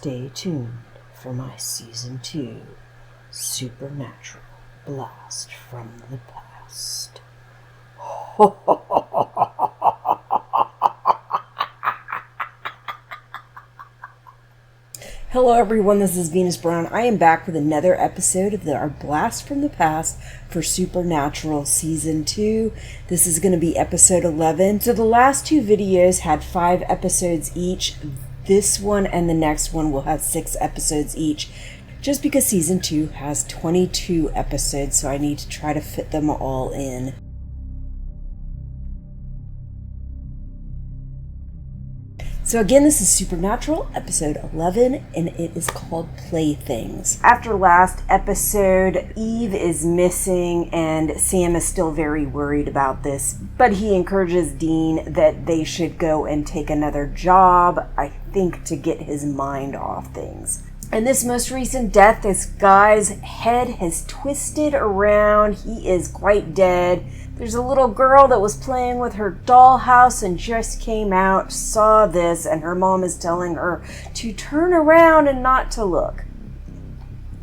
Stay tuned for my Season 2 Supernatural Blast from the Past. Hello everyone, this is Venus Brown. I am back with another episode of our Blast from the Past for Supernatural Season 2. This is going to be episode 11. So the last two videos had 5 episodes each. This one and the next one will have 6 episodes each, just because Season 2 has 22 episodes, so I need to try to fit them all in. So again, this is Supernatural, episode 11, and it is called Playthings. After last episode, Eve is missing, and Sam is still very worried about this, but he encourages Dean that they should go and take another job, I think to get his mind off things. In this most recent death, this guy's head has twisted around. He is quite dead. There's a little girl that was playing with her dollhouse and just came out, saw this, and her mom is telling her to turn around and not to look.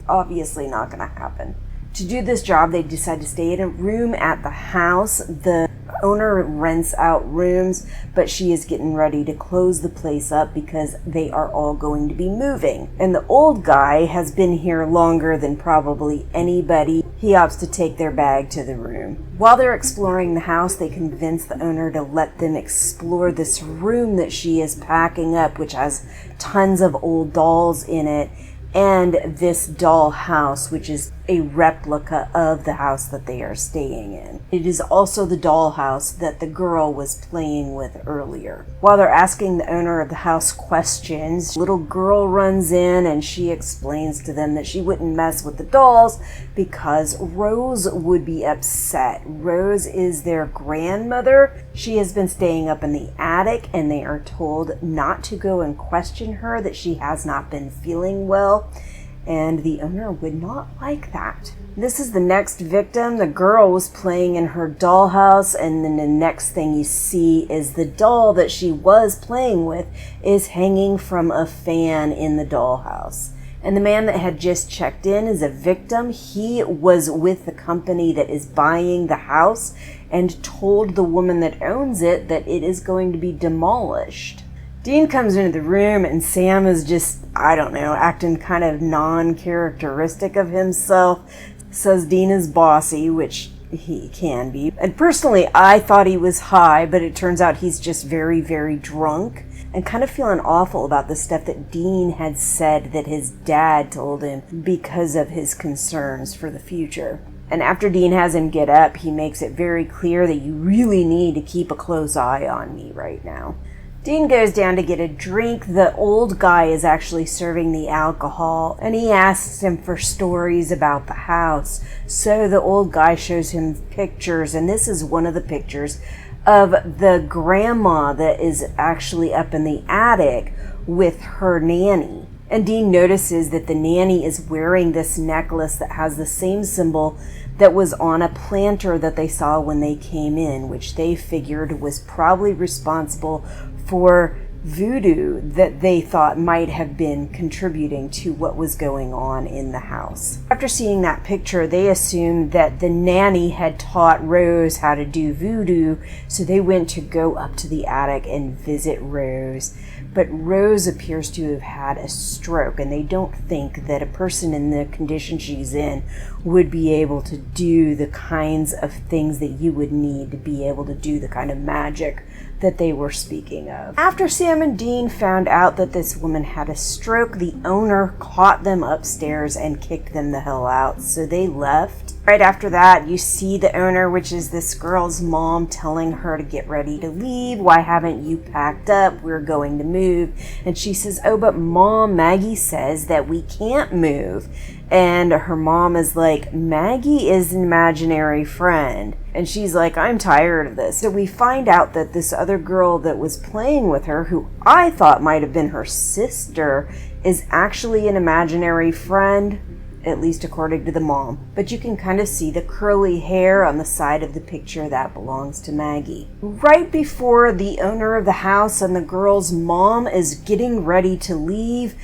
Obviously not going to happen. To do this job, they decide to stay in a room at the house. The owner rents out rooms, but she is getting ready to close the place up because they are all going to be moving. And the old guy has been here longer than probably anybody. He opts to take their bag to the room. While they're exploring the house, they convince the owner to let them explore this room that she is packing up, which has tons of old dolls in it, and this doll house, which is a replica of the house that they are staying in. It is also the doll house that the girl was playing with earlier. While they're asking the owner of the house questions, little girl runs in and she explains to them that she wouldn't mess with the dolls because Rose would be upset. Rose is their grandmother. She has been staying up in the attic, and they are told not to go and question her, that she has not been feeling well. And the owner would not like that. This is the next victim. The girl was playing in her dollhouse, and then the next thing you see is the doll that she was playing with is hanging from a fan in the dollhouse. And the man that had just checked in is a victim. He was with the company that is buying the house and told the woman that owns it that it is going to be demolished. Dean comes into the room and Sam is just, acting kind of non-characteristic of himself. Says Dean is bossy, which he can be. And personally, I thought he was high, but it turns out he's just very, very drunk and kind of feeling awful about the stuff that Dean had said that his dad told him because of his concerns for the future. And after Dean has him get up, he makes it very clear that you really need to keep a close eye on me right now. Dean goes down to get a drink. The old guy is actually serving the alcohol, and he asks him for stories about the house. So the old guy shows him pictures, and this is one of the pictures of the grandma that is actually up in the attic with her nanny. And Dean notices that the nanny is wearing this necklace that has the same symbol that was on a planter that they saw when they came in, which they figured was probably responsible for voodoo that they thought might have been contributing to what was going on in the house. After seeing that picture, they assumed that the nanny had taught Rose how to do voodoo, so they went to go up to the attic and visit Rose. But Rose appears to have had a stroke, and they don't think that a person in the condition she's in would be able to do the kinds of things that you would need to be able to do the kind of magic that they were speaking of. After Sam and Dean found out that this woman had a stroke, the owner caught them upstairs and kicked them the hell out, so they left. Right after that, you see the owner, which is this girl's mom, telling her to get ready to leave. Why haven't you packed up? We're going to move. And she says, oh, but Mom, Maggie says that we can't move. And her mom is like, Maggie is an imaginary friend. And she's like, I'm tired of this. So we find out that this other girl that was playing with her, who I thought might have been her sister, is actually an imaginary friend, at least according to the mom. But you can kind of see the curly hair on the side of the picture that belongs to Maggie. Right before the owner of the house and the girl's mom is getting ready to leave,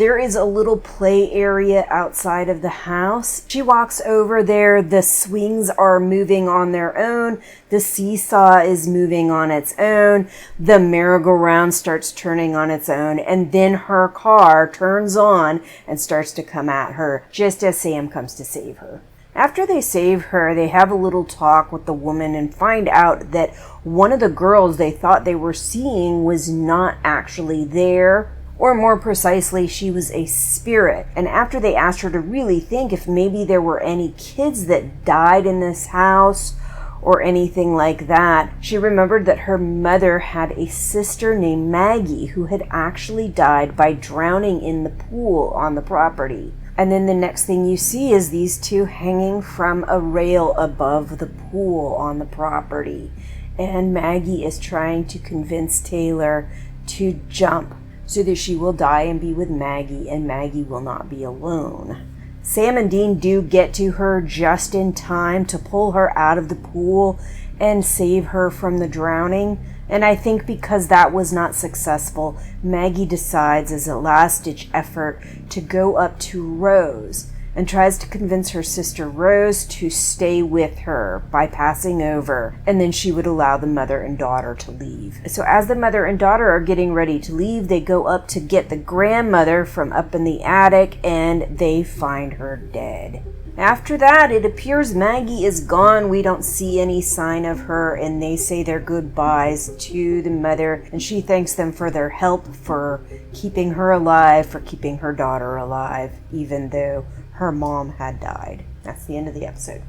There is a little play area outside of the house. She walks over there. The swings are moving on their own. The seesaw is moving on its own. The merry-go-round starts turning on its own. And then her car turns on and starts to come at her just as Sam comes to save her. After they save her, they have a little talk with the woman and find out that one of the girls they thought they were seeing was not actually there. Or more precisely, she was a spirit. And after they asked her to really think if maybe there were any kids that died in this house or anything like that, she remembered that her mother had a sister named Maggie who had actually died by drowning in the pool on the property. And then the next thing you see is these two hanging from a rail above the pool on the property. And Maggie is trying to convince Taylor to jump so that she will die and be with Maggie, and Maggie will not be alone. Sam and Dean do get to her just in time to pull her out of the pool and save her from the drowning. And I think because that was not successful, Maggie decides as a last-ditch effort to go up to Rose and tries to convince her sister Rose to stay with her by passing over, and then she would allow the mother and daughter to leave. So as the mother and daughter are getting ready to leave, they go up to get the grandmother from up in the attic, and they find her dead. After that, it appears Maggie is gone. We don't see any sign of her, and they say their goodbyes to the mother, and she thanks them for their help, for keeping her alive, for keeping her daughter alive, even though her mom had died. That's the end of the episode.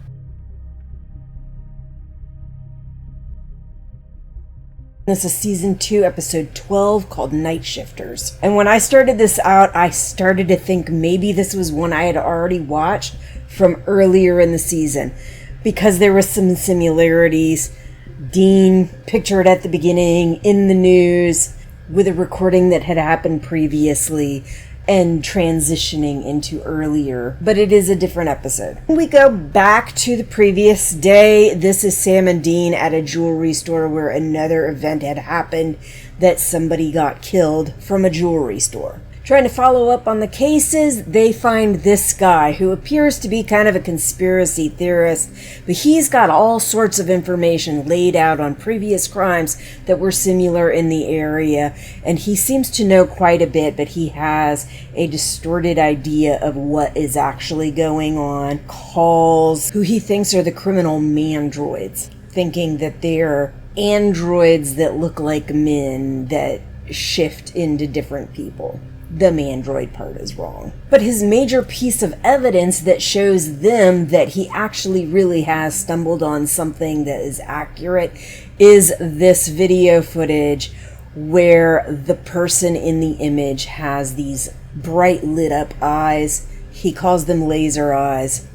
This is season 2, episode 12, called Night Shifters. And when I started this out, I started to think maybe this was one I had already watched from earlier in the season, because there was some similarities. Dean pictured at the beginning in the news with a recording that had happened previously and transitioning into earlier, but it is a different episode. We go back to the previous day. This is Sam and Dean at a jewelry store where another event had happened, that somebody got killed from a jewelry store. Trying to follow up on the cases, they find this guy who appears to be kind of a conspiracy theorist, but he's got all sorts of information laid out on previous crimes that were similar in the area, and he seems to know quite a bit, but he has a distorted idea of what is actually going on. Calls who he thinks are the criminal mandroids, thinking that they're androids that look like men that shift into different people. The mandroid part is wrong. But his major piece of evidence that shows them that he actually really has stumbled on something that is accurate is this video footage where the person in the image has these bright lit up eyes. He calls them laser eyes.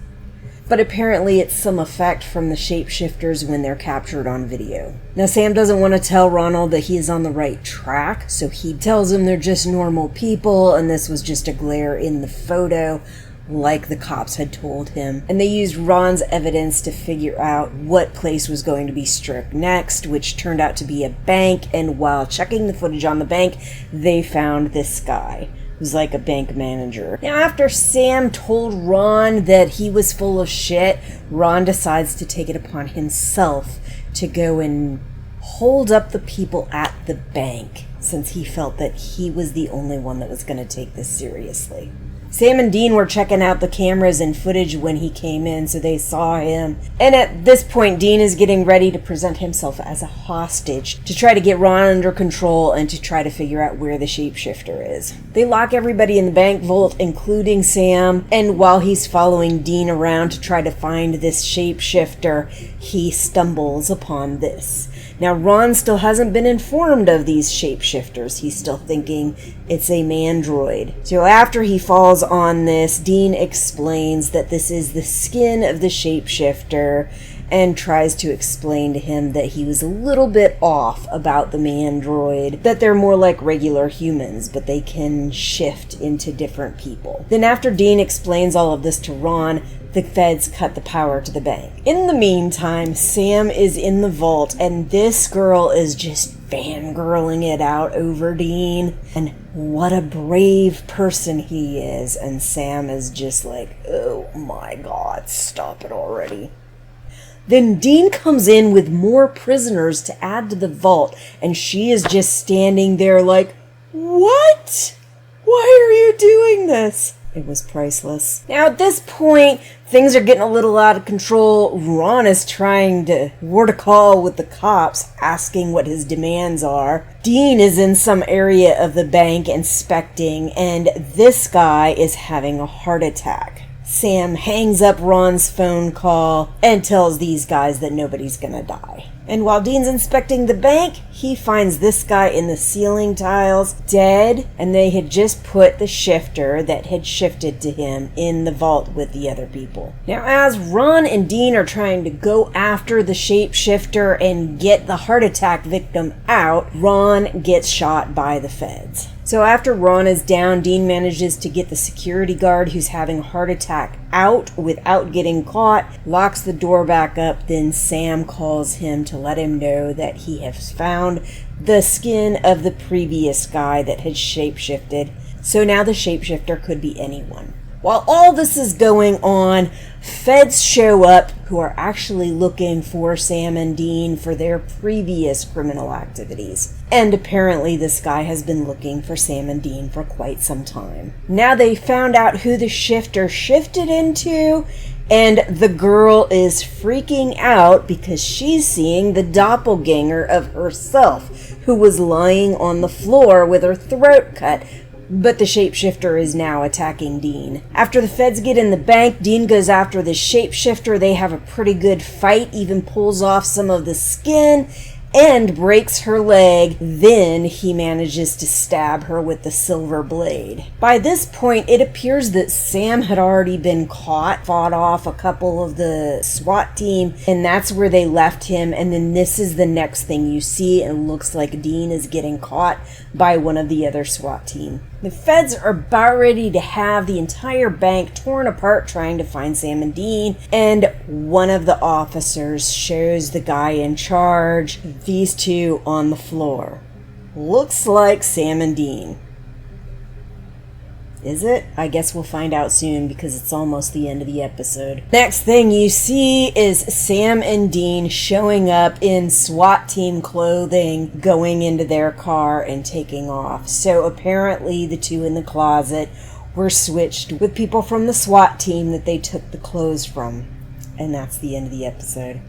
But apparently it's some effect from the shapeshifters when they're captured on video. Now Sam doesn't want to tell Ronald that he is on the right track, so he tells him they're just normal people and this was just a glare in the photo, like the cops had told him. And they used Ron's evidence to figure out what place was going to be stripped next, which turned out to be a bank, and while checking the footage on the bank, they found this guy. Was like a bank manager. Now, after Sam told Ron that he was full of shit, Ron decides to take it upon himself to go and hold up the people at the bank, since he felt that he was the only one that was going to take this seriously. Sam and Dean were checking out the cameras and footage when he came in, so they saw him. And at this point, Dean is getting ready to present himself as a hostage to try to get Ron under control and to try to figure out where the shapeshifter is. They lock everybody in the bank vault, including Sam, and while he's following Dean around to try to find this shapeshifter, he stumbles upon this. Now, Ron still hasn't been informed of these shapeshifters. He's still thinking it's a mandroid. So after he falls on this, Dean explains that this is the skin of the shapeshifter, and tries to explain to him that he was a little bit off about the mandroid, that they're more like regular humans, but they can shift into different people. Then after Dean explains all of this to Ron, the feds cut the power to the bank. In the meantime, Sam is in the vault, and this girl is just fangirling it out over Dean, and what a brave person he is. And Sam is just like, oh my god, stop it already. Then Dean comes in with more prisoners to add to the vault, and she is just standing there like, what? Why are you doing this? It was priceless. Now at this point, things are getting a little out of control. Ron is trying to ward a call with the cops, asking what his demands are. Dean is in some area of the bank inspecting, and this guy is having a heart attack. Sam hangs up Ron's phone call and tells these guys that nobody's gonna die. And while Dean's inspecting the bank, he finds this guy in the ceiling tiles, dead, and they had just put the shifter that had shifted to him in the vault with the other people. Now, as Ron and Dean are trying to go after the shapeshifter and get the heart attack victim out, Ron gets shot by the feds. So after Ron is down, Dean manages to get the security guard who's having a heart attack out without getting caught, locks the door back up, then Sam calls him to let him know that he has found the skin of the previous guy that had shapeshifted. So now the shapeshifter could be anyone. While all this is going on, feds show up who are actually looking for Sam and Dean for their previous criminal activities. And apparently this guy has been looking for Sam and Dean for quite some time. Now they found out who the shifter shifted into, and the girl is freaking out because she's seeing the doppelganger of herself, who was lying on the floor with her throat cut. But the shapeshifter is now attacking Dean. After the feds get in the bank, Dean goes after the shapeshifter. They have a pretty good fight, even pulls off some of the skin and breaks her leg. Then he manages to stab her with the silver blade. By this point, it appears that Sam had already been caught, fought off a couple of the SWAT team, and that's where they left him. And then this is the next thing you see. It looks like Dean is getting caught by one of the other SWAT team. The feds are about ready to have the entire bank torn apart trying to find Sam and Dean, and one of the officers shows the guy in charge these two on the floor. Looks like Sam and Dean. Is it? I guess we'll find out soon because it's almost the end of the episode. Next thing you see is Sam and Dean showing up in SWAT team clothing, going into their car and taking off. So apparently the two in the closet were switched with people from the SWAT team that they took the clothes from. And that's the end of the episode.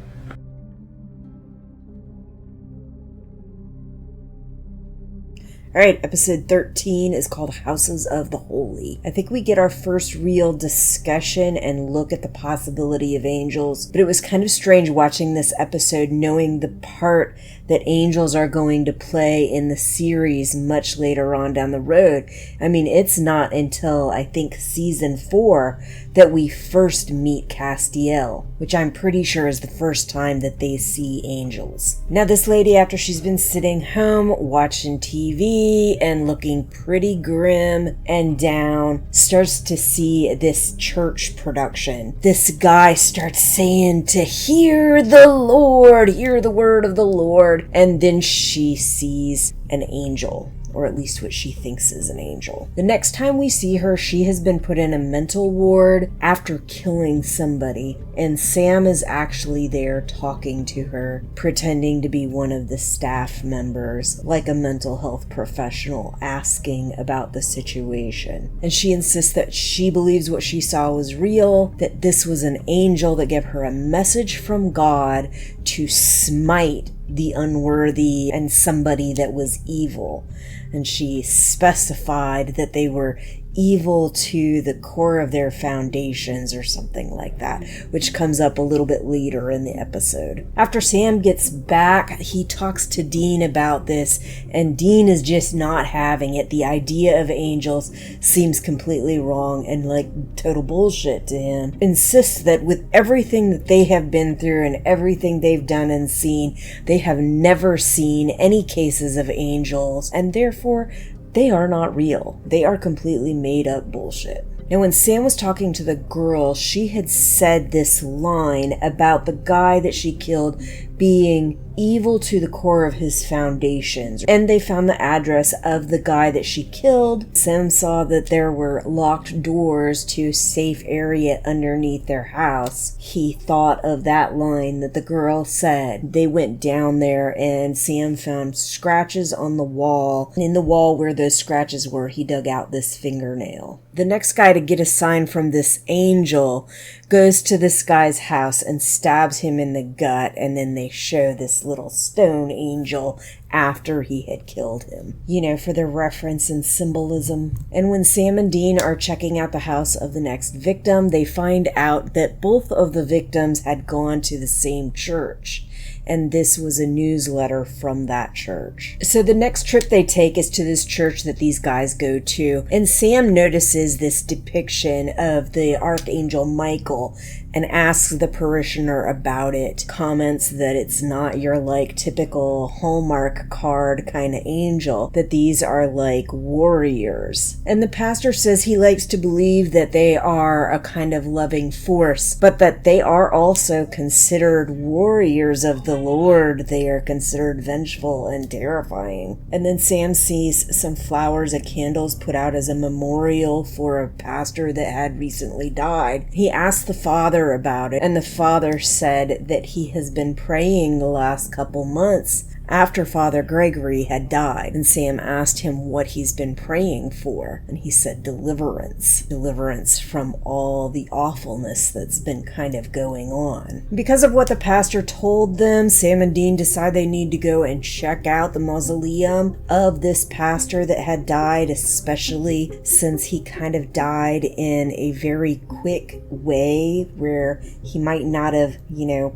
Alright, episode 13 is called Houses of the Holy. I think we get our first real discussion and look at the possibility of angels, but it was kind of strange watching this episode knowing the part that angels are going to play in the series much later on down the road. I mean, it's not until, I think, season 4 that we first meet Castiel, which I'm pretty sure is the first time that they see angels. Now, this lady, after she's been sitting home watching TV and looking pretty grim and down, starts to see this church production. This guy starts saying to hear the Lord, hear the word of the Lord. And then she sees an angel, or at least what she thinks is an angel. The next time we see her, she has been put in a mental ward after killing somebody, and Sam is actually there talking to her, pretending to be one of the staff members, like a mental health professional, asking about the situation. And she insists that she believes what she saw was real, that this was an angel that gave her a message from God to smite the unworthy and somebody that was evil. and she specified that they were evil to the core of their foundations or something like that, which comes up a little bit later in the episode. After Sam gets back, he talks to Dean about this, and Dean is just not having it. The idea of angels seems completely wrong and like total bullshit to him. Insists that with everything that they have been through and everything they've done and seen, they have never seen any cases of angels, and therefore they are not real. They are completely made up bullshit. Now, when Sam was talking to the girl, she had said this line about the guy that she killed being evil to the core of his foundations. And they found the address of the guy that she killed. Sam saw that there were locked doors to a safe area underneath their house. He thought of that line that the girl said. They went down there and Sam found scratches on the wall. And in the wall where those scratches were, he dug out this fingernail. The next guy to get a sign from this angel goes to this guy's house and stabs him in the gut, and then they show this little stone angel after he had killed him, for the reference and symbolism. And when Sam and Dean are checking out the house of the next victim, they find out that both of the victims had gone to the same church, and this was a newsletter from that church. So the next trip they take is to this church that these guys go to, and Sam notices this depiction of the Archangel Michael and asks the parishioner about it, comments that it's not your typical Hallmark card kind of angel, that these are like warriors. And the pastor says he likes to believe that they are a kind of loving force, but that they are also considered warriors of the Lord. They are considered vengeful and terrifying. And then Sam sees some flowers and candles put out as a memorial for a pastor that had recently died. He asked the father about it, and the father said that he has been praying the last couple months after Father Gregory had died. And Sam asked him what he's been praying for, and he said deliverance from all the awfulness that's been kind of going on. Because of what the pastor told them, Sam and Dean decide they need to go and check out the mausoleum of this pastor that had died, especially since he kind of died in a very quick way where he might not have,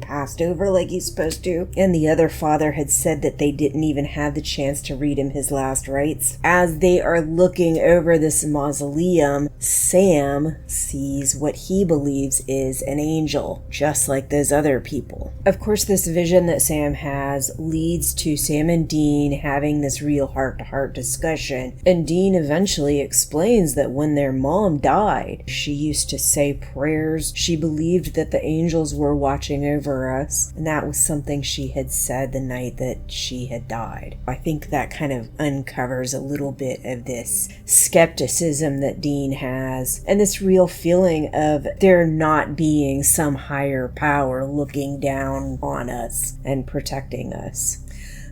passed over like he's supposed to. And the other father had said that they didn't even have the chance to read him his last rites. As they are looking over this mausoleum, Sam sees what he believes is an angel, just like those other people. Of course, this vision that Sam has leads to Sam and Dean having this real heart-to-heart discussion. And Dean eventually explains that when their mom died, she used to say prayers. She believed that the angels were watching over us, and that was something she had said the night that she had died. I think that kind of uncovers a little bit of this skepticism that Dean has, and this real feeling of there not being some higher power looking down on us and protecting us.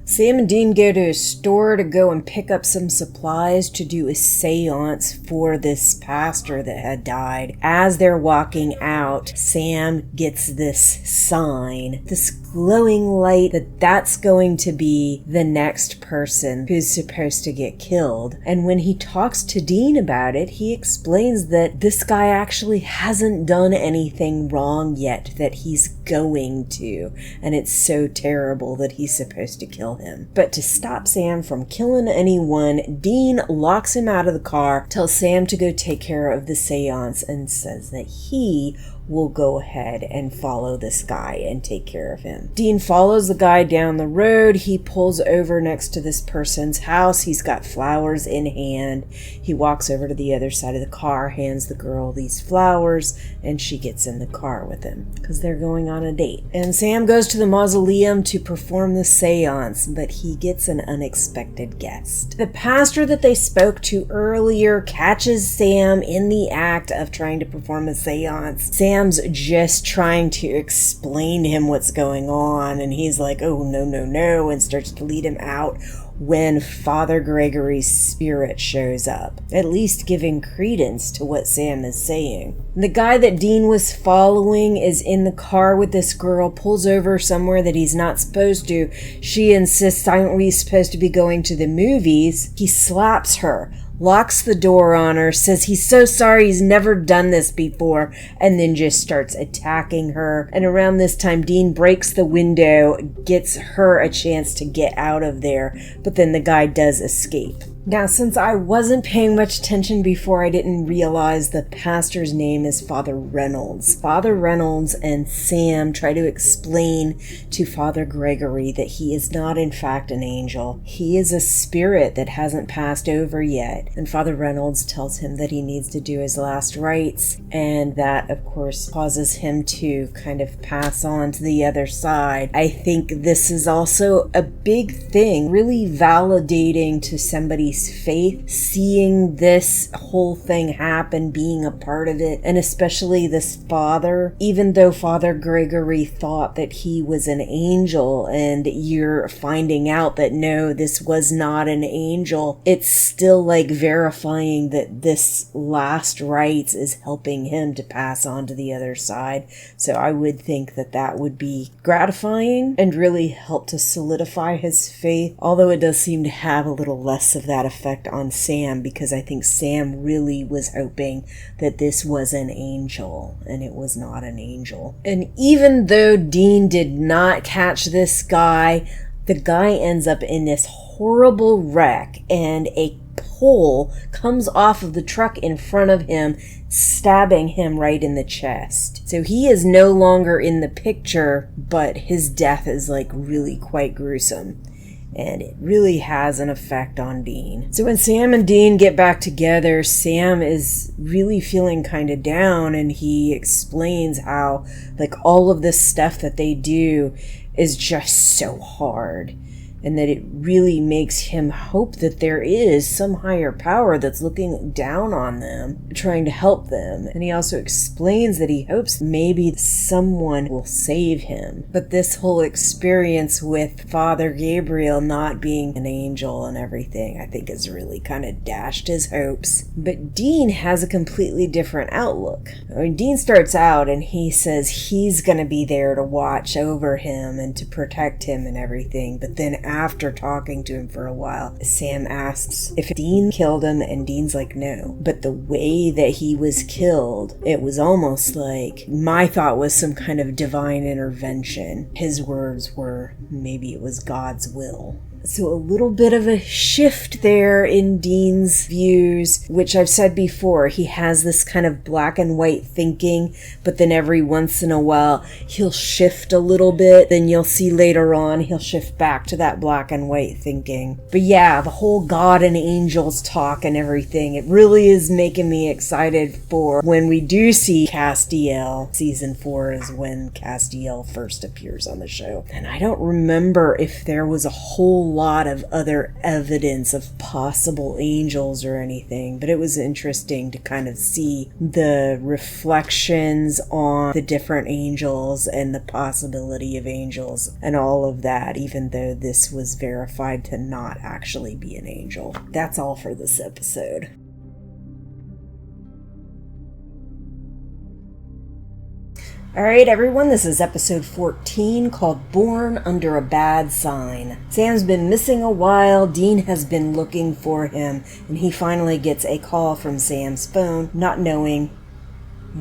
Sam and Dean go to a store to go and pick up some supplies to do a seance for this pastor that had died. As they're walking out, Sam gets this sign, this glowing light, that's going to be the next person who's supposed to get killed. And when he talks to Dean about it, he explains that this guy actually hasn't done anything wrong yet, that he's going to, and it's so terrible that he's supposed to kill him. But to stop Sam from killing anyone, Dean locks him out of the car, tells Sam to go take care of the seance, and says that he will go ahead and follow this guy and take care of him. Dean follows the guy down the road. He pulls over next to this person's house. He's got flowers in hand. He walks over to the other side of the car, hands the girl these flowers, and she gets in the car with him because they're going on a date. And Sam goes to the mausoleum to perform the seance, but he gets an unexpected guest. The pastor that they spoke to earlier catches Sam in the act of trying to perform a seance. Sam's just trying to explain to him what's going on, and he's like, oh, no, and starts to lead him out when Father Gregory's spirit shows up, at least giving credence to what Sam is saying. The guy that Dean was following is in the car with this girl, pulls over somewhere that he's not supposed to. She insists, aren't we supposed to be going to the movies? He slaps her, locks the door on her, says he's so sorry he's never done this before, and then just starts attacking her. And around this time, Dean breaks the window, gets her a chance to get out of there, but then the guy does escape. Now, since I wasn't paying much attention before, I didn't realize the pastor's name is Father Reynolds. Father Reynolds and Sam try to explain to Father Gregory that he is not in fact an angel. He is a spirit that hasn't passed over yet. And Father Reynolds tells him that he needs to do his last rites, and that, of course, causes him to kind of pass on to the other side. I think this is also a big thing, really validating to somebody's faith, seeing this whole thing happen, being a part of it, and especially this father. Even though Father Gregory thought that he was an angel, and you're finding out that no, this was not an angel, it's still like verifying that this last rites is helping him to pass on to the other side. So I would think that that would be gratifying and really help to solidify his faith, although it does seem to have a little less of that effect on Sam, because I think Sam really was hoping that this was an angel, and it was not an angel. And even though Dean did not catch this guy, the guy ends up in this horrible wreck, and a pole comes off of the truck in front of him, stabbing him right in the chest. So he is no longer in the picture, but his death is like really quite gruesome. And it really has an effect on Dean. So when Sam and Dean get back together, Sam is really feeling kind of down, and he explains how like all of this stuff that they do is just so hard, and that it really makes him hope that there is some higher power that's looking down on them, trying to help them. And he also explains that he hopes maybe someone will save him. But this whole experience with Father Gabriel not being an angel and everything, I think has really kind of dashed his hopes. But Dean has a completely different outlook. I mean, Dean starts out and he says he's going to be there to watch over him and to protect him and everything. But then after talking to him for a while, Sam asks if Dean killed him, and Dean's like, no. But the way that he was killed, it was almost like, my thought was some kind of divine intervention. His words were, maybe it was God's will. So a little bit of a shift there in Dean's views, which I've said before. He has this kind of black and white thinking, but then every once in a while he'll shift a little bit. Then you'll see later on he'll shift back to that black and white thinking. But yeah, the whole God and angels talk and everything, it really is making me excited for when we do see Castiel. Season 4 is when Castiel first appears on the show. And I don't remember if there was a whole lot of other evidence of possible angels or anything, but it was interesting to kind of see the reflections on the different angels and the possibility of angels and all of that, even though this was verified to not actually be an angel. That's all for this episode. Alright everyone, this is episode 14 called Born Under a Bad Sign. Sam's been missing a while, Dean has been looking for him, and he finally gets a call from Sam's phone, not knowing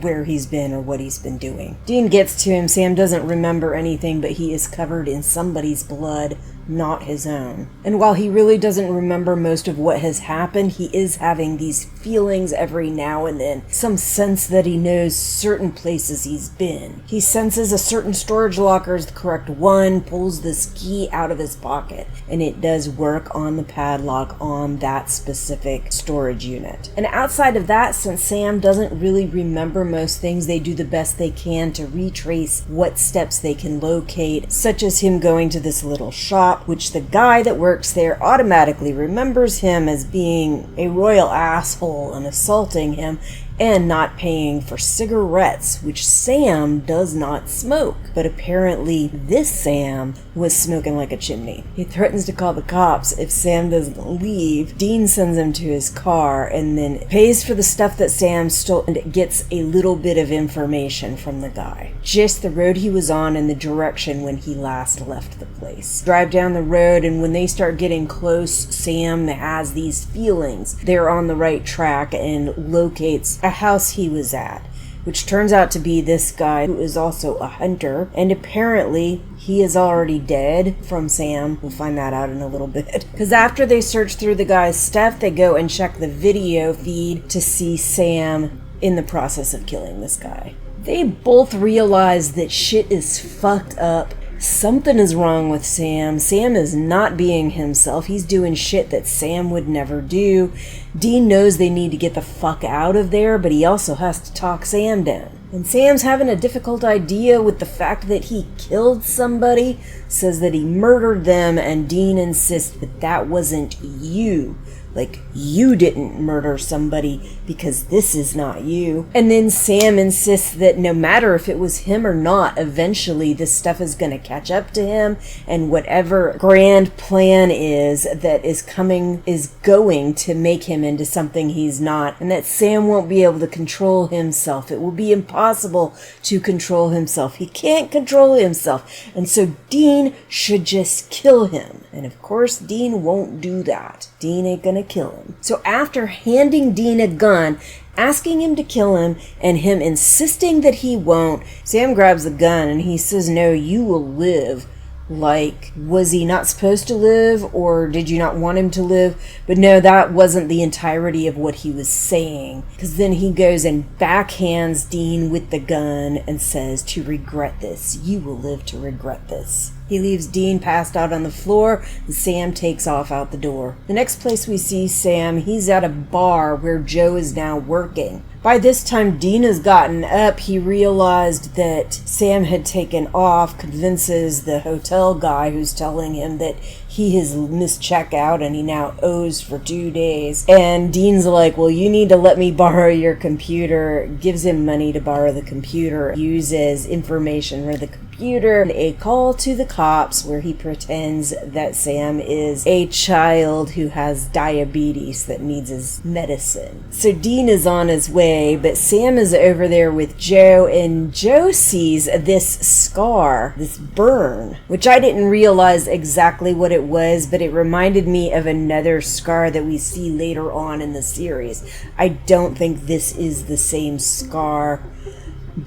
where he's been or what he's been doing. Dean gets to him, Sam doesn't remember anything, but he is covered in somebody's blood, not his own. And while he really doesn't remember most of what has happened, he is having these feelings every now and then, some sense that he knows certain places he's been. He senses a certain storage locker is the correct one, pulls this key out of his pocket, and it does work on the padlock on that specific storage unit. And outside of that, since Sam doesn't really remember most things, they do the best they can to retrace what steps they can locate, such as him going to this little shop, shop, which the guy that works there automatically remembers him as being a royal asshole and assaulting him and not paying for cigarettes, which Sam does not smoke. But apparently this Sam was smoking like a chimney. He threatens to call the cops if Sam doesn't leave. Dean sends him to his car and then pays for the stuff that Sam stole and gets a little bit of information from the guy. Just the road he was on and the direction when he last left the place. Drive down the road, and when they start getting close, Sam has these feelings they're on the right track and locates a house he was at, which turns out to be this guy who is also a hunter, and apparently he is already dead from Sam. We'll find that out in a little bit. Because after they search through the guy's stuff, they go and check the video feed to see Sam in the process of killing this guy. They both realize that shit is fucked up. Something is wrong with Sam. Sam is not being himself. He's doing shit that Sam would never do. Dean knows they need to get the fuck out of there, but he also has to talk Sam down. And Sam's having a difficult idea with the fact that he killed somebody, says that he murdered them, and Dean insists that that wasn't you. Like, you didn't murder somebody because this is not you. And then Sam insists that no matter if it was him or not, eventually this stuff is going to catch up to him, and whatever grand plan is that is coming is going to make him into something he's not, and that Sam won't be able to control himself. It will be impossible to control himself. He can't control himself, and so Dean should just kill him. And of course, Dean won't do that. Dean ain't gonna kill him. So after handing Dean a gun, asking him to kill him, and him insisting that he won't, Sam grabs the gun and he says, "No, you will live." Like, was he not supposed to live, or did you not want him to live? But no, that wasn't the entirety of what he was saying. Because then he goes and backhands Dean with the gun and says, "To regret this. You will live to regret this." He leaves Dean passed out on the floor, and Sam takes off out the door. The next place we see Sam, he's at a bar where Joe is now working. By this time, Dean has gotten up. He realized that Sam had taken off, convinces the hotel guy who's telling him that he has missed checkout and he now owes for 2 days. And Dean's like, "Well, you need to let me borrow your computer," gives him money to borrow the computer, uses information for the computer, and a call to the cops where he pretends that Sam is a child who has diabetes that needs his medicine. So Dean is on his way, but Sam is over there with Joe, and Joe sees this scar, this burn, which I didn't realize exactly what it was, but it reminded me of another scar that we see later on in the series. I don't think this is the same scar,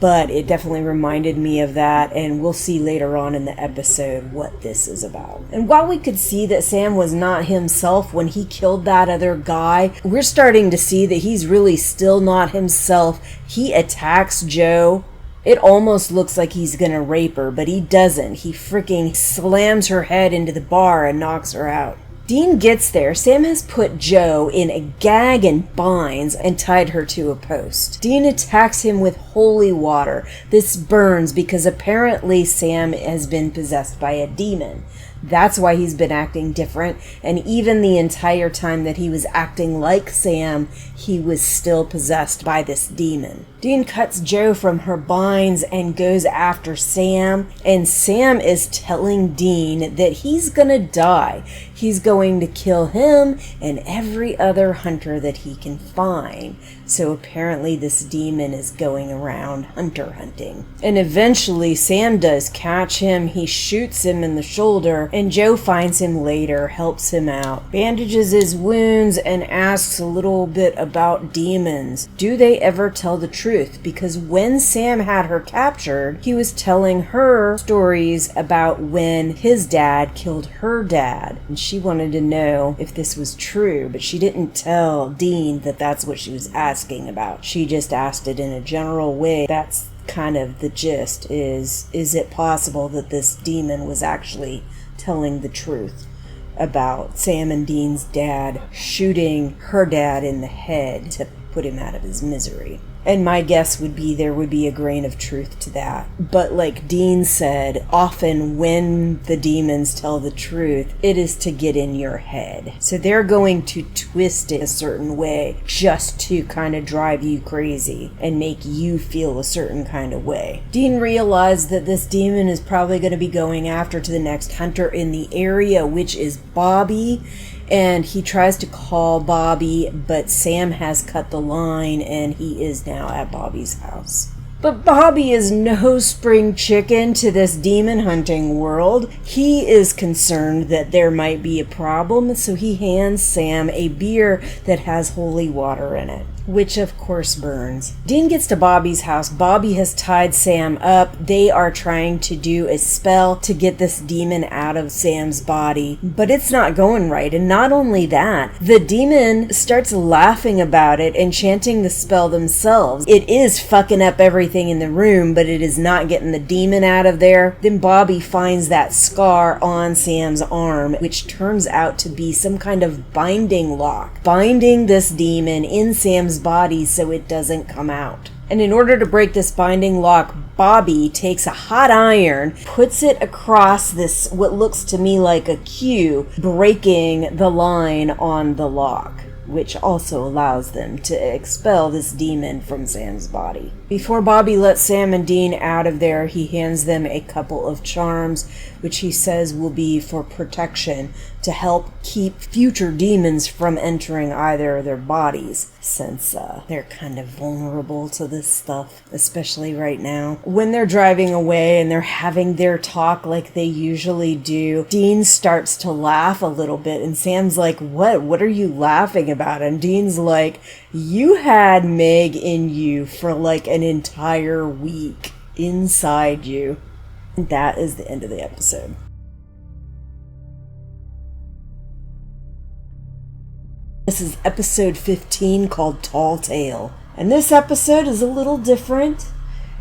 but it definitely reminded me of that, and we'll see later on in the episode what this is about. And while we could see that Sam was not himself when he killed that other guy, we're starting to see that he's really still not himself. He attacks Joe. It almost looks like he's gonna rape her, but he doesn't. He freaking slams her head into the bar and knocks her out. Dean gets there. Sam has put Joe in a gag and binds and tied her to a post. Dean attacks him with holy water. This burns because apparently Sam has been possessed by a demon. That's why he's been acting different, and even the entire time that he was acting like Sam, he was still possessed by this demon. Dean cuts Joe from her binds and goes after Sam, and Sam is telling Dean that he's gonna die. He's going to kill him and every other hunter that he can find. So apparently this demon is going around hunter hunting. And eventually Sam does catch him. He shoots him in the shoulder, and Joe finds him later, helps him out, bandages his wounds, and asks a little bit about demons. Do they ever tell the truth? Because when Sam had her captured, he was telling her stories about when his dad killed her dad, and she wanted to know if this was true, but she didn't tell Dean that that's what she was asking about. She just asked it in a general way. That's kind of the gist, is it possible that this demon was actually telling the truth about Sam and Dean's dad shooting her dad in the head to put him out of his misery. And my guess would be there would be a grain of truth to that. But like Dean said, often when the demons tell the truth, it is to get in your head. So they're going to twist it a certain way just to kind of drive you crazy and make you feel a certain kind of way. Dean realized that this demon is probably going to be going after to the next hunter in the area, which is Bobby. And he tries to call Bobby, but Sam has cut the line and he is now at Bobby's house. But Bobby is no spring chicken to this demon hunting world. He is concerned that there might be a problem, so he hands Sam a beer that has holy water in it, which of course burns. Dean gets to Bobby's house. Bobby has tied Sam up. They are trying to do a spell to get this demon out of Sam's body, but it's not going right. And not only that, the demon starts laughing about it and chanting the spell themselves. It is fucking up everything in the room, but it is not getting the demon out of there. Then Bobby finds that scar on Sam's arm, which turns out to be some kind of binding lock, binding this demon in Sam's body so it doesn't come out. And in order to break this binding lock, Bobby takes a hot iron, puts it across this, what looks to me like a Q, breaking the line on the lock, which also allows them to expel this demon from Sam's body. Before Bobby lets Sam and Dean out of there, he hands them a couple of charms, which he says will be for protection to help keep future demons from entering either of their bodies, since they're kind of vulnerable to this stuff, especially right now. When they're driving away and they're having their talk like they usually do, Dean starts to laugh a little bit, and Sam's like, What are you laughing about? And Dean's like, you had Meg in you for like an entire week inside you. And that is the end of the episode. This is episode 15 called Tall Tale. And this episode is a little different.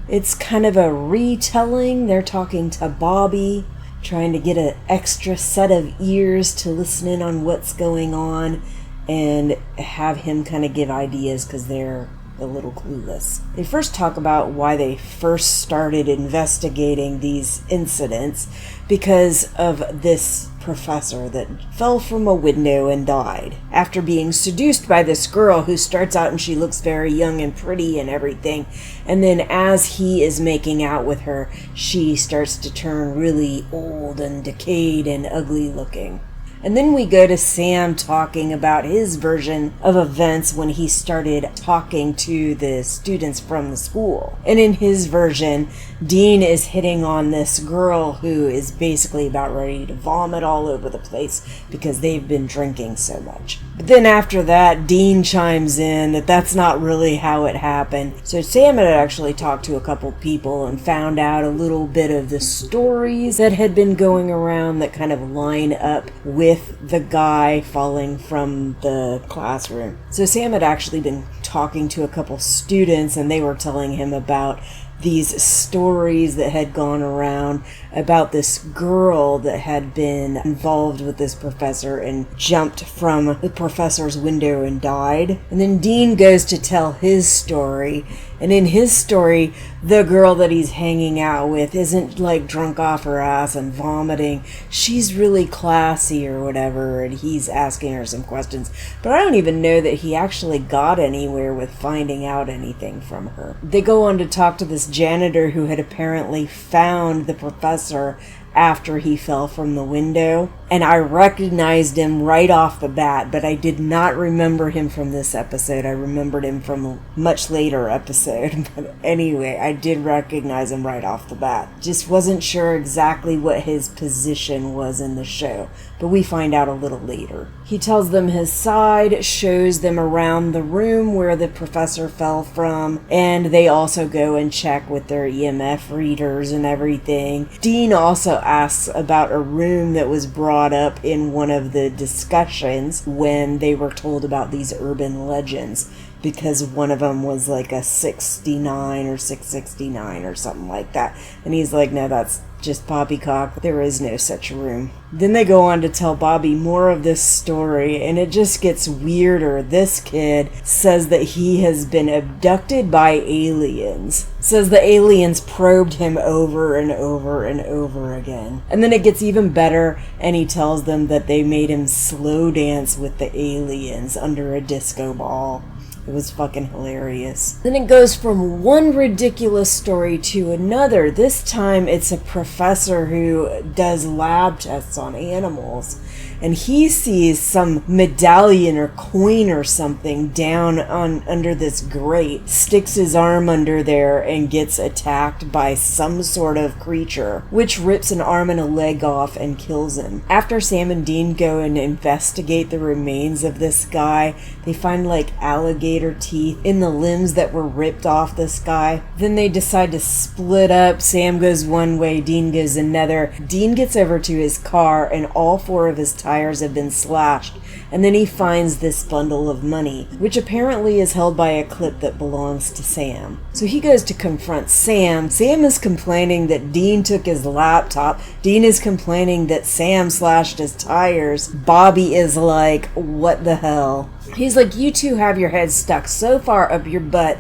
It's kind of a retelling. They're talking to Bobby, trying to get an extra set of ears to listen in on what's going on and have him kind of give ideas because they're a little clueless. They first talk about why they first started investigating these incidents because of this professor that fell from a window and died after being seduced by this girl who starts out and she looks very young and pretty and everything, and then as he is making out with her, she starts to turn really old and decayed and ugly looking. And then we go to Sam talking about his version of events when he started talking to the students from the school. And in his version, Dean is hitting on this girl who is basically about ready to vomit all over the place because they've been drinking so much. But then after that, Dean chimes in that that's not really how it happened. So Sam had actually talked to a couple people and found out a little bit of the stories that had been going around that kind of line up with the guy falling from the classroom. So Sam had actually been talking to a couple students and they were telling him about these stories that had gone around about this girl that had been involved with this professor and jumped from the professor's window and died. And then Dean goes to tell his story, and in his story, the girl that he's hanging out with isn't like drunk off her ass and vomiting. She's really classy or whatever, and he's asking her some questions. But I don't even know that he actually got anywhere with finding out anything from her. They go on to talk to this janitor who had apparently found the professor after he fell from the window, and I recognized him right off the bat, but I did not remember him from this episode. I remembered him from a much later episode, but anyway, I did recognize him right off the bat. Just wasn't sure exactly what his position was in the show, but we find out a little later. He tells them his side, shows them around the room where the professor fell from, and they also go and check with their EMF readers and everything. Dean also asks about a room that was brought up in one of the discussions when they were told about these urban legends. because one of them was like a 69 or 669 or something like that. And he's like, no, that's just poppycock. There is no such room. Then they go on to tell Bobby more of this story, and it just gets weirder. This kid says that he has been abducted by aliens. Says the aliens probed him over and over and over again. And then it gets even better, and he tells them that they made him slow dance with the aliens under a disco ball. It was fucking hilarious. Then it goes from one ridiculous story to another. This time it's a professor who does lab tests on animals. And he sees some medallion or coin or something down on under this grate, sticks his arm under there and gets attacked by some sort of creature, which rips an arm and a leg off and kills him. After Sam and Dean go and investigate the remains of this guy, they find like alligator teeth in the limbs that were ripped off this guy. Then they decide to split up. Sam goes one way, Dean goes another. Dean gets over to his car and all four of his tires have been slashed, and then he finds this bundle of money, which apparently is held by a clip that belongs to Sam. So he goes to confront Sam. Sam is complaining that Dean took his laptop. Dean is complaining that Sam slashed his tires. Bobby is like, what the hell? He's like, you two have your heads stuck so far up your butt.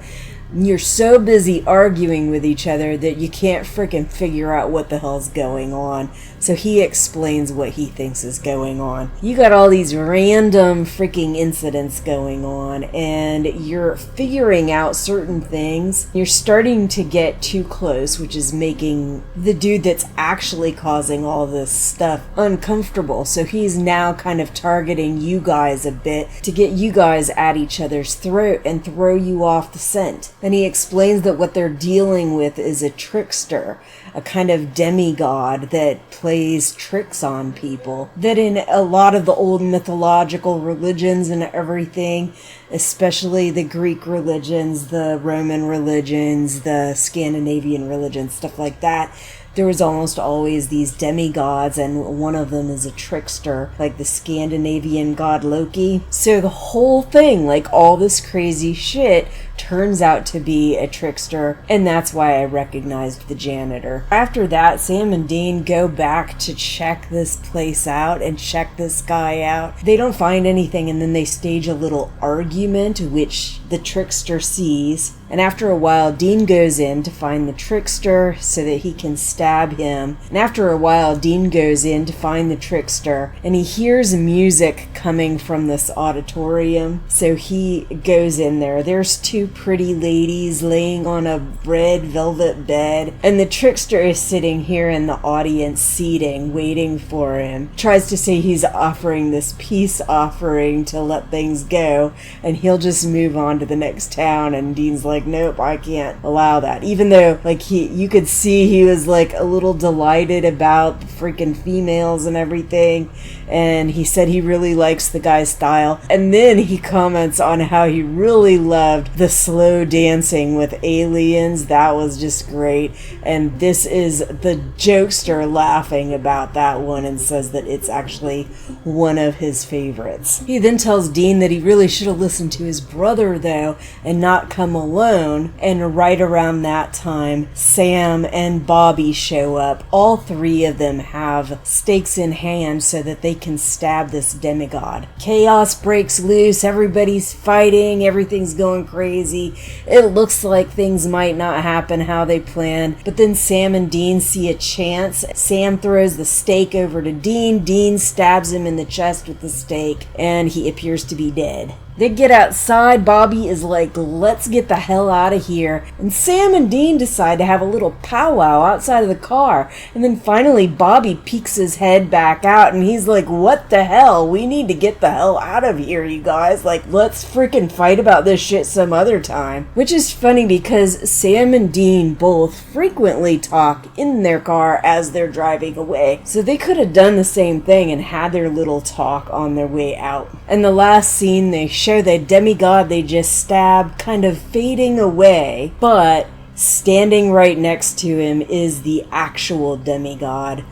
You're so busy arguing with each other that you can't freaking figure out what the hell's going on. So he explains what he thinks is going on. You got all these random freaking incidents going on, and you're figuring out certain things. You're starting to get too close, which is making the dude that's actually causing all this stuff uncomfortable. So he's now kind of targeting you guys a bit to get you guys at each other's throat and throw you off the scent. And he explains that what they're dealing with is a trickster, a kind of demigod that plays tricks on people. That in a lot of the old mythological religions and everything, especially the Greek religions, the Roman religions, the Scandinavian religions, stuff like that, there was almost always these demigods, and one of them is a trickster, like the Scandinavian god Loki. So the whole thing, like all this crazy shit, turns out to be a trickster, and that's why I recognized the janitor. After that, Sam and Dean go back to check this place out and check this guy out. They don't find anything, and then they stage a little argument, which the trickster sees. And after a while, Dean goes in to find the trickster so that he can stab him. And after a while, Dean goes in to find the trickster, and he hears music coming from this auditorium. So he goes in there. There's two pretty ladies laying on a red velvet bed, and the trickster is sitting here in the audience seating, waiting for him. Tries to say he's offering this peace offering to let things go, and he'll just move on to the next town. And Dean's like, nope, I can't allow that. Even though, like, you could see he was like a little delighted about the freaking females and everything, and he said he really likes the guy's style. And then he comments on how he really loved the slow dancing with aliens. That was just great. And this is the jokester laughing about that one and says that it's actually one of his favorites. He then tells Dean that he really should have listened to his brother though and not come alone. And right around that time, Sam and Bobby show up. All three of them have stakes in hand so that they can stab this demigod. Chaos breaks loose, everybody's fighting, everything's going crazy. It looks like things might not happen how they planned, but then Sam and Dean see a chance. Sam throws the stake over to Dean. Dean stabs him in the chest with the stake, and he appears to be dead. They get outside. Bobby is like, let's get the hell out of here. And Sam and Dean decide to have a little powwow outside of the car. And then finally Bobby peeks his head back out and he's like, what the hell? We need to get the hell out of here, you guys. Like, let's freaking fight about this shit some other time. Which is funny because Sam and Dean both frequently talk in their car as they're driving away. So they could have done the same thing and had their little talk on their way out. And the last scene, they show the demigod they just stabbed kind of fading away, but standing right next to him is the actual demigod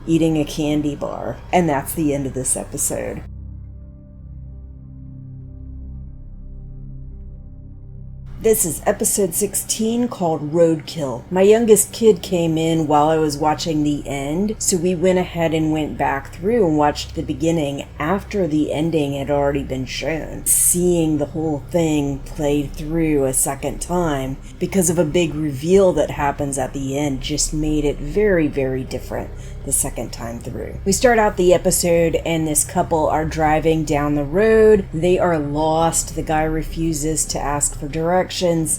eating a candy bar. And that's the end of this episode. This is episode 16 called Roadkill. My youngest kid came in while I was watching the end, so we went ahead and went back through and watched the beginning after the ending had already been shown. Seeing the whole thing played through a second time because of a big reveal that happens at the end just made it very, very different the second time through. We start out the episode and this couple are driving down the road. They are lost. The guy refuses to ask for directions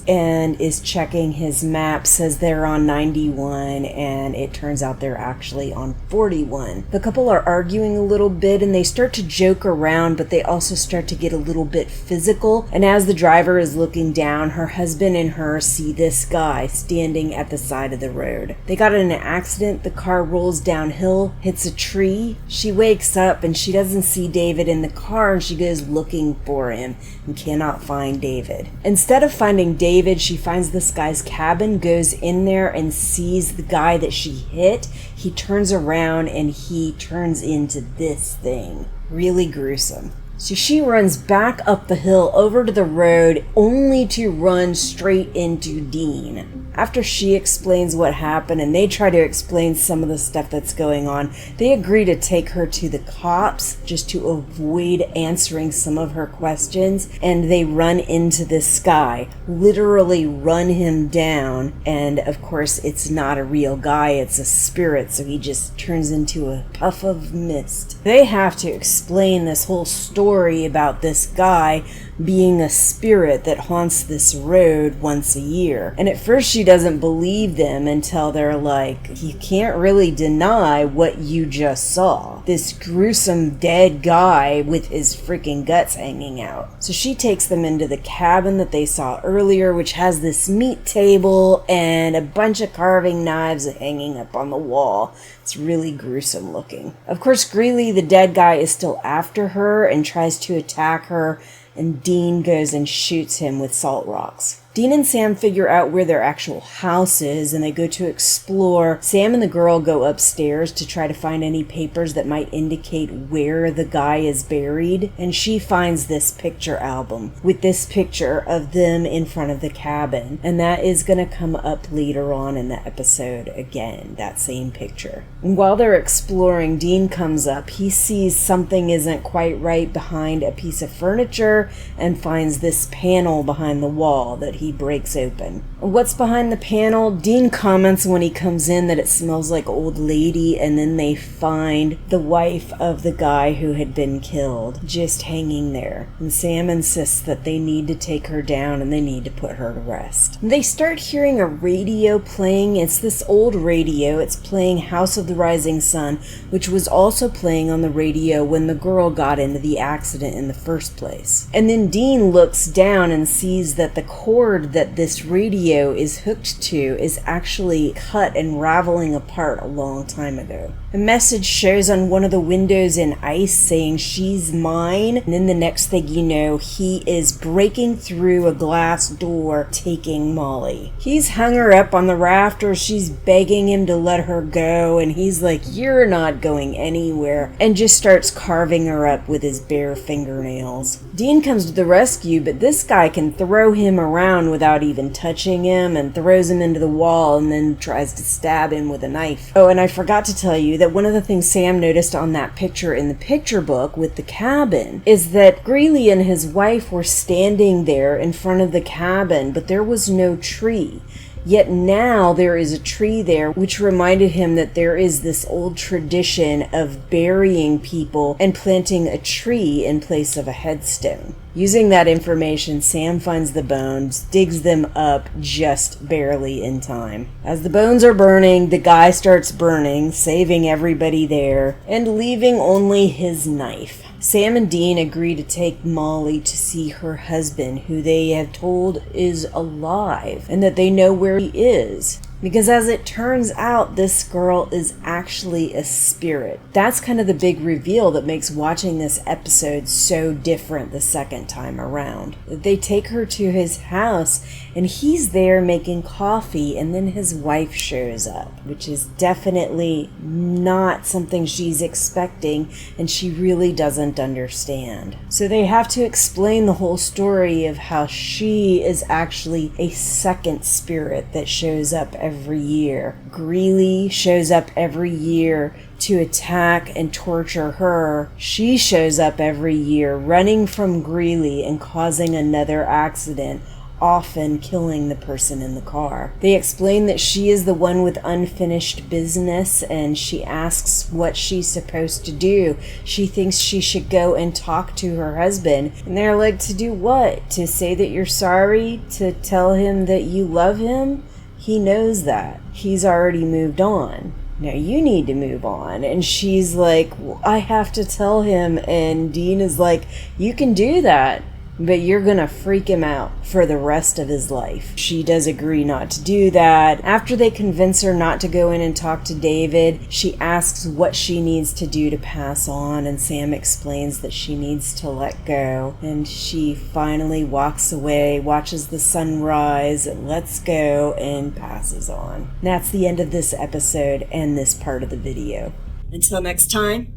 and is checking his map, says they're on 91, and it turns out they're actually on 41. The couple are arguing a little bit and they start to joke around, but they also start to get a little bit physical. And as the driver is looking down, her husband and her see this guy standing at the side of the road. They got in an accident. The car rolls downhill, hits a tree. She wakes up and she doesn't see David in the car, and she goes looking for him and cannot find David. Instead of finding David, she finds this guy's cabin, goes in there and sees the guy that she hit. He turns around and he turns into this thing. Really gruesome. So she runs back up the hill over to the road only to run straight into Dean. After she explains what happened and they try to explain some of the stuff that's going on, they agree to take her to the cops just to avoid answering some of her questions, and they run into this guy, literally run him down, and of course it's not a real guy, it's a spirit, so he just turns into a puff of mist. They have to explain this whole story about this guy being a spirit that haunts this road once a year. And at first she doesn't believe them until they're like, you can't really deny what you just saw. This gruesome dead guy with his freaking guts hanging out. So she takes them into the cabin that they saw earlier, which has this meat table and a bunch of carving knives hanging up on the wall. It's really gruesome looking. Of course, Greeley, the dead guy, is still after her and tries to attack her, and Dean goes and shoots him with salt rocks. Dean and Sam figure out where their actual house is and they go to explore. Sam and the girl go upstairs to try to find any papers that might indicate where the guy is buried, and she finds this picture album with this picture of them in front of the cabin, and that is going to come up later on in the episode again, that same picture. And while they're exploring, Dean comes up. He sees something isn't quite right behind a piece of furniture and finds this panel behind the wall that he breaks open. What's behind the panel? Dean comments when he comes in that it smells like old lady, and then they find the wife of the guy who had been killed just hanging there. And Sam insists that they need to take her down and they need to put her to rest. They start hearing a radio playing. It's this old radio. It's playing House of the Rising Sun, which was also playing on the radio when the girl got into the accident in the first place. And then Dean looks down and sees that the cord that this radio is hooked to is actually cut and raveling apart a long time ago. A message shows on one of the windows in ice saying, "She's mine," and then the next thing you know, he is breaking through a glass door taking Molly. He's hung her up on the rafters. She's begging him to let her go, and he's like, "You're not going anywhere," and just starts carving her up with his bare fingernails. Dean comes to the rescue, but this guy can throw him around without even touching him, and throws him into the wall and then tries to stab him with a knife. Oh, and I forgot to tell you that one of the things Sam noticed on that picture in the picture book with the cabin is that Greeley and his wife were standing there in front of the cabin, but there was no tree. Yet now there is a tree there, which reminded him that there is this old tradition of burying people and planting a tree in place of a headstone. Using that information, Sam finds the bones, digs them up just barely in time. As the bones are burning, the guy starts burning, saving everybody there, and leaving only his knife. Sam and Dean agree to take Molly to see her husband, who they have told is alive, and that they know where he is. Because as it turns out, this girl is actually a spirit. That's kind of the big reveal that makes watching this episode so different the second time around. They take her to his house and he's there making coffee, and then his wife shows up, which is definitely not something she's expecting, and she really doesn't understand. So they have to explain the whole story of how she is actually a second spirit that shows up every year. Greeley shows up every year to attack and torture her. She shows up every year running from Greeley and causing another accident, often killing the person in the car. They explain that she is the one with unfinished business, and she asks what she's supposed to do. She thinks she should go and talk to her husband, and they're like, to do what? To say that you're sorry? To tell him that you love him? He knows that. He's already moved on. Now you need to move on. And she's like, well, I have to tell him. And Dean is like, you can do that, but you're gonna freak him out for the rest of his life. She does agree not to do that. After they convince her not to go in and talk to David, she asks what she needs to do to pass on, and Sam explains that she needs to let go. And she finally walks away, watches the sun rise, and lets go and passes on. And that's the end of this episode and this part of the video. Until next time,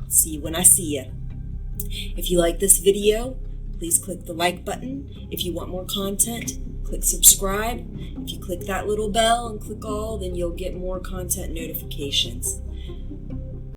I'll see you when I see you. If you like this video, please click the like button. If you want more content, click subscribe. If you click that little bell and click all, then you'll get more content notifications.